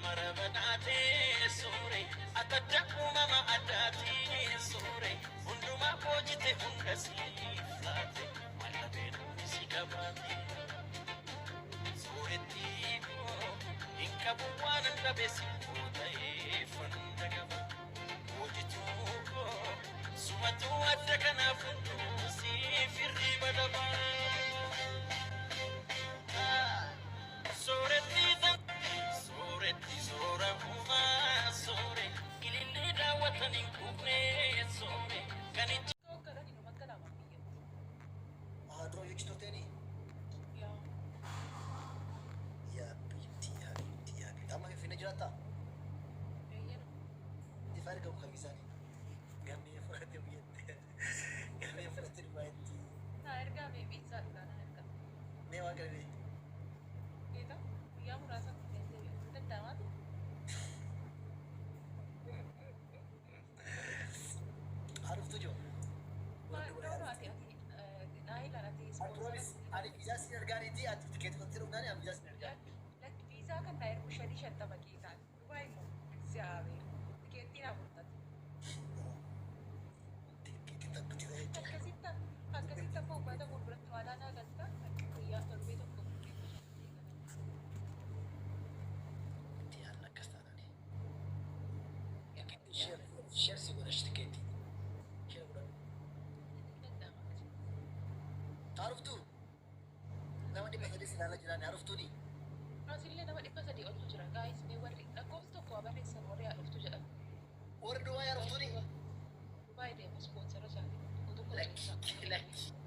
marabadate sore ataddaku mama adati sore unduma pojite hundasi flate malabena sikabati sore tiko inkabu wana ndabesi kotae fandagaba pojituko sumatu adakana fundu si firri badaba sore tita Soretti sora uma sore ilille dawatan inkune sore kanichi Kara ni makka da mabiya. Adro yekito teni. Ya. Ya binti ya binti ya binti. Amma fina jirata. Ayyan. Di fare gabu kamisani. Gammi furate biyette. Gammi furate biyette. Na erga me pizza da na erga. Ne wa gare. Kita ya murasa kente kita damat. Haruf tujo. Baru hati naik nanti Adronis ani visa sinar gani di ati tiket kontiru nani am visa sinar gani. lek visa kan naik mushari shanta makita Dubai mo siabe tiketi na buntat Kita kita itu. akkasitta po bada gurgurat wala na gasta ya torbe to ko Dia anak kastana ni. Share si wala shtiketi. Share wala. Haruf tu. Nama di pasal di sana jalan haruf tu ni. Asille nama dhibba sadii oltu jira guys mee warri lakkoofsi tokko barreessan warri dhuftu jedhan Orang dua ya haruf tu ni. Dubai deemu sponsora isaanii tokko tokko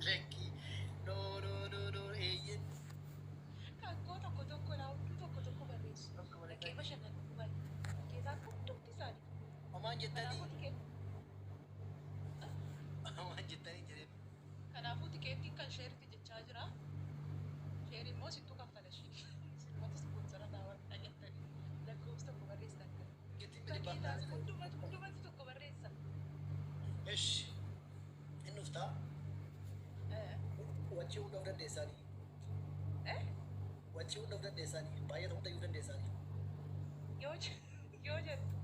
Leki. No no no no. Ejen. kakkoo tokko naa hunduu tokko barreessu lakkee bashannanu Dubai keessaa hundumti isaanii Aman jettani. kanaafuu tikeetti Aman jettani jedhee. kanaafuu tikeettiin kan sheeritti jechaa jira sheeri immoo sittuu kaffala ishii silmata sponsora naa warra dhagettanii lakkoofsi tokko barreessan Jetti fakkiidhaas hundumatu tokko barreessa Esh. Innufta. Wajji hunda dandeessanii. Wajji hunda dandeessanii. Baay'ee hunda iyyuu dandeessanii. yoo jettu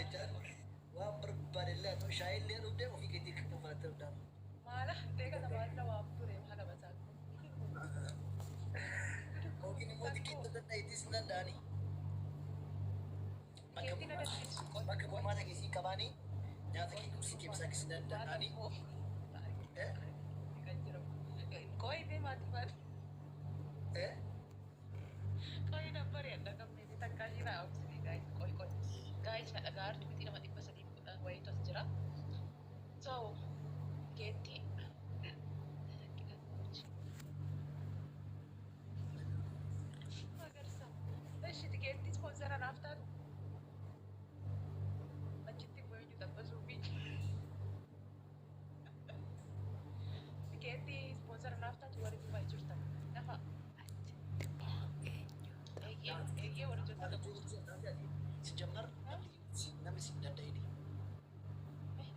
Ejaan waan barbaadillee haa ta'u shaayillee dhugdee ofii keetii kan falattee hundaan. maala deega namaa waan ture haala basaa Yookiin immoo xiqqeessa danda'ittis hin danda'anii. tikeettiin agarsiisu Bakka qormaata keessii qabaanii nyaata kee kursii keemsaa keessi danda'anii. Koi be mati bar. Eh? Koi number yang dah kami ni tak kali lah opsi guys. Koi. Guys nak agar tu tidak mati pasal di way itu saja. So, Getty. Agar sah. Tapi si Getty sponsoran after. Macam tu boleh juga bersubi. Getty sponsoran after 2005 juta. Nampak? Iya, orang juta. Sejamar namni si danda'ini.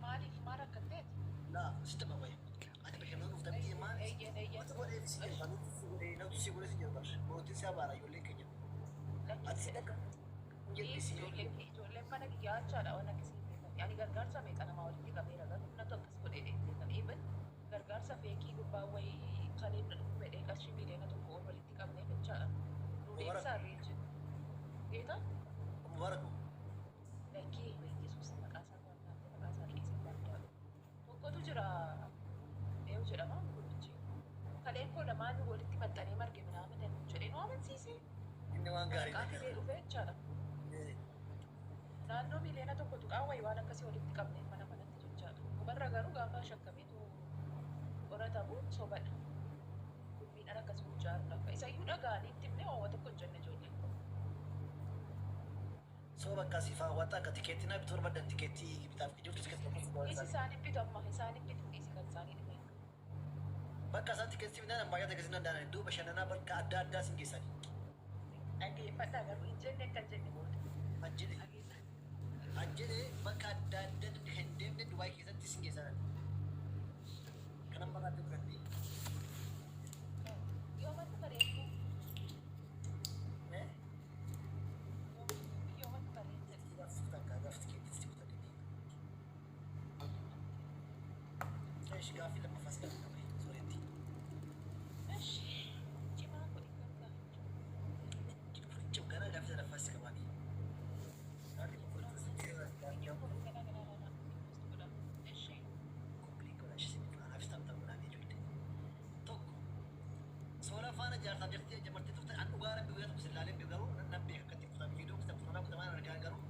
Maaliif maal akka ta'eef Laa sitti mawee. Ati bashannaan dhuftan biyya maal? eeyyan Wanta godhee si jedhu namni si godhee si jedhu bar. Mootiin si abaara ijoollee keenya. Ati si dhaqqa. ijoolleen mana kiyaachaadha waan akkasii beekan yaani gargaarsa meeqa namaa walitti qabeera garuu natu akkas godhee beekan even gargaarsa feekii gubbaa wayii kaleen dhufu fedhee qarshii miliyoona tokko ol walitti qabnee jechaadha nuudeensaa reejin geeta Mubaraku. lakkii yesuus maqaasaa dhiyeessin barbaadu tokkotu jira eewu jedhama gurbichi kaleen koo lamaan walitti maxxanee marge minaamin jedhee nu amansiisee Inni waan gaarii. qaatee dhufee jechaadha naannoo miliyoona tokko tuqaa wayii waan akkasii walitti qabnee mana manatti jechaadha dhumarra garuu gaafa shakkameetu qoratamu sobadha miidhaan akkasii hojjaaruudha isayyuu dhaga'anii itti himnee waawwa tokko hin jenne ijoolleen So bakka si faawwataa akka tikeettii naa bituu barbaadan tikeettii bitaaf ijoollee tikeettii tokko isi isaanii bitu amma isaanii bitu isi kan isaanii dhimee bakka isaan tikeettii bitaan ammayyaa tikeettii danda'an iddoo bashannanaa bakka adda addaa sin geessanii. dhageeffadhaa garuu hin jenne akka hin jenne booda Ajjene. Ajjene bakka adda addaa hin deemne Dubaay keessatti sin geessan. Kanan maqaatti fudhannee. yoo manni bareedu ايش قافي لما فاس كان سوريتي እሺ ጭማ እኮ ይገባል። جيب كان قافي لما فاس كمان هذه مفروض ቪዲዮ እኮ ገና ገና ገና ውስጥ ብላ እሺ كومبليك ولا شيء انا في تمام ولا بيجي توك سولا فانا جارتا جرتي جمرتي تفت عن وغارة بيوت مسلالين بيقروا نبي كتير كتاب فيديو كتاب فلان كمان رجع قروا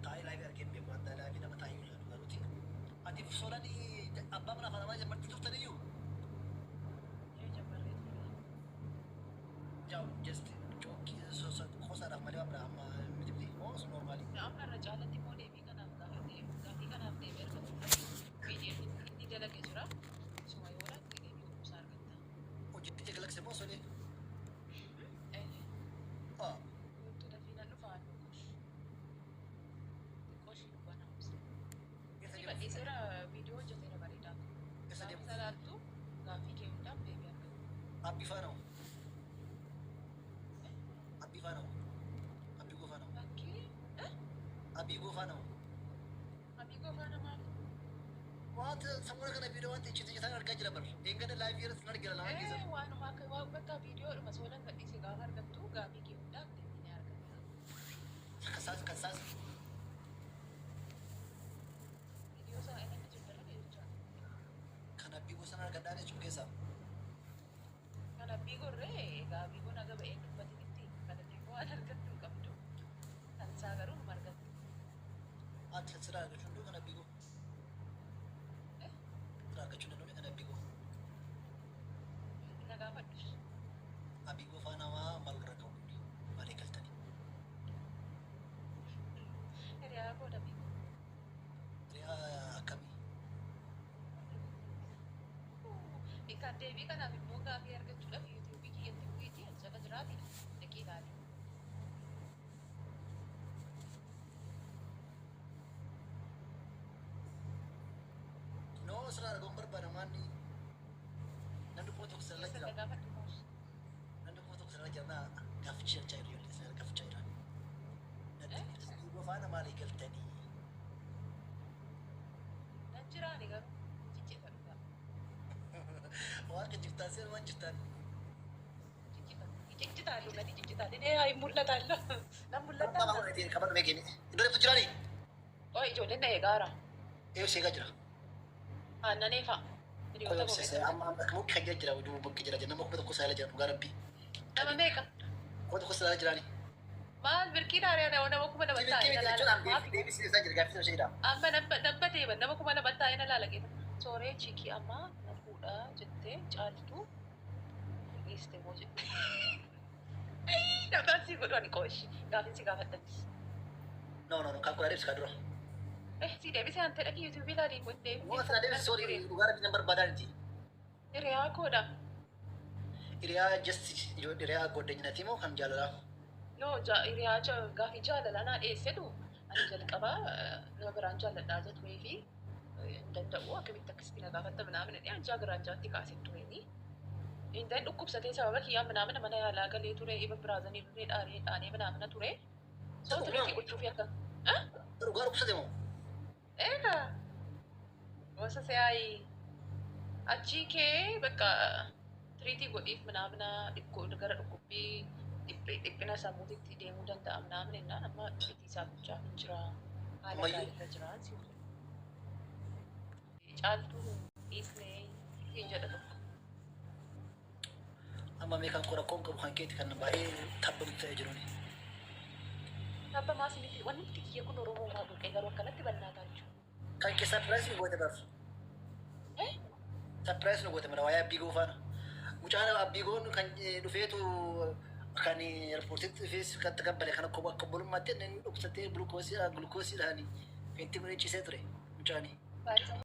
تاي لايف اركين بيقول ده لايف ده متاعي ولا قالوا تي ادي في سولا دي ابا منا فانا ما جمرتي تفت ليو የጀመረች جاو جست جوكي سو سو خوسا رحمة الله ابراهيم متبدي هو نورمالي amma irra caalatti immoo deebii kanaaf gaafii kanaaf deebii argatu viidiyoon inni dalagee jira suma yoo laatti deebii kuusaa argatta. وجدت لك سمو سوني اه Wantoota dafii nan dhufaan xiqqoo ishii dubbaan haamsa. Si badhiiseera viidiyoo hojjeteera bareedaa. Gaafa salaaltu gaafii kee hundaaf deebii argatu. ابي فانو ابي فانو ابي جو فانو Bakkee ابي جو فانو abii gofaa namaa وات سمونا كنا فيديو وانت تشي تجي ثاني رجع جربر إن كان لايف يرس نرجع لنا كذا waanuma akka waan bakka viidiyoodhuma soolan gadhiise gaafa argattu gaafii kee hundaaf deebii ni argata. كساس Viidiyoo sana inni hojjeteera jechuudha. كان ابي جو سنة رجع داني شو كذا Kan abbii gorree egaa abbii kun aga ba'ee dubbatinitti kan abbii waan argattu hin qabdu. Kan isaa garuu hin argattu. أنت تسرع كشون دو كان ابي جو تسرع كشون دو كان ابي جو Na gaafadhus. ابي جو فانا ما مالك ركوا ما ليكل تاني Hiriyaa koo dabii. يا كمي Kan deebii kanaaf immoo gaafii argachuudhaaf yuutuubii kiyyatti bu'iitii jala jiraati dhaqii ilaali. نو سرع ركوا بربنا ماني نندو فوتو كسر Keessa لجرا na gaafadhu moos. نندو فوتو كسر لجرا كاف تشير تشير يولي سر كاف تشير ابي جو فانا ما ليكل تاني Nan jiraani garuu jijjiirra dhugaa. واقع جبتان سير وان جبتان Jijjiirra dhuganii jijjiirra dhidhee haa hin mul'ataallo. Nan ما mul'ataa. ما ندير كمان ما يجيني دوري بتجراني Oo ijoolleen na eegaara. ايو سيجا جرا Aannanii fa'a. Hiriyoota كل koo سيس keessa. أما مو كحاجة جرا ودو بك جرا جنا ما كنت كوسا لجرا وقاربي Nama meeqa? كنت كوسا لجراني Maal birkii dhaaree nama kuma nama taa'e na laala. ديبي سيسا جرا كيف تمشي جرا Amma dabba deeman nama kuma nama taa'e na laala geeta. Sooree chiikii amma na fuudhaa jettee caaltuu dhiiste moo jette. Namtaan si godhu ani qooshi. Gaafin si gaafadhanis. نو نو نو كان كولا ديبس كادرو Si deebisee hante dhaqii yuutuubii ilaalii kun deebii. مو أصلا ديبس سوري وقاربي نمبر بدارتي Hiriyaa koodha. إريا جست جو إريا قدني نتيمو كان جالا Yoo hiriyaa gaafii jaalalaa naa dhiyeessedhu ani jalqabaa nama biraan jaalladhaa jedhee fi hin danda'u akkamitti akkasitti na gaafatta minaamin jedhee anjaa garaanjaatti kaasee tureeni. Indan dhukkubsatee sababa kiyyaan minaamina mana yaalaa galee ture iba biraazanii dhufee dhaanee minaamina ture. Soo tiriitii gochuuf akka. وقارب صدمو Eegaa gosa si'aayi achii kee bakka tiriitii godhiif minaamina gara dhukkubbii dhiphina sammuutitti deemuu danda'a minaamina innaan amma dhiitii isaa gochaa hin jira haala Ammayyuu? gaariirra jiraan si caaltuu dhiisnee hin jedha tokko. أما ميكان كورا كونكو بخان كيت كان باهي تبم تأجروني Sabba maasinitti wanni nuti kiyya kun Oromoo maa buqqee garuu akkanatti bal'aataa jiru. كان كي سربرايز نقول تبرف Eh? سربرايز نقول تمر ويا بيجو فانا مجانا بيجون كان دفيتو كان ريبورتيت فيس كان تقبل كان كوبا كبول ما تن نقطتين جلوكوز جلوكوز هاني انت من ايش سيتري مجاني Baay'ee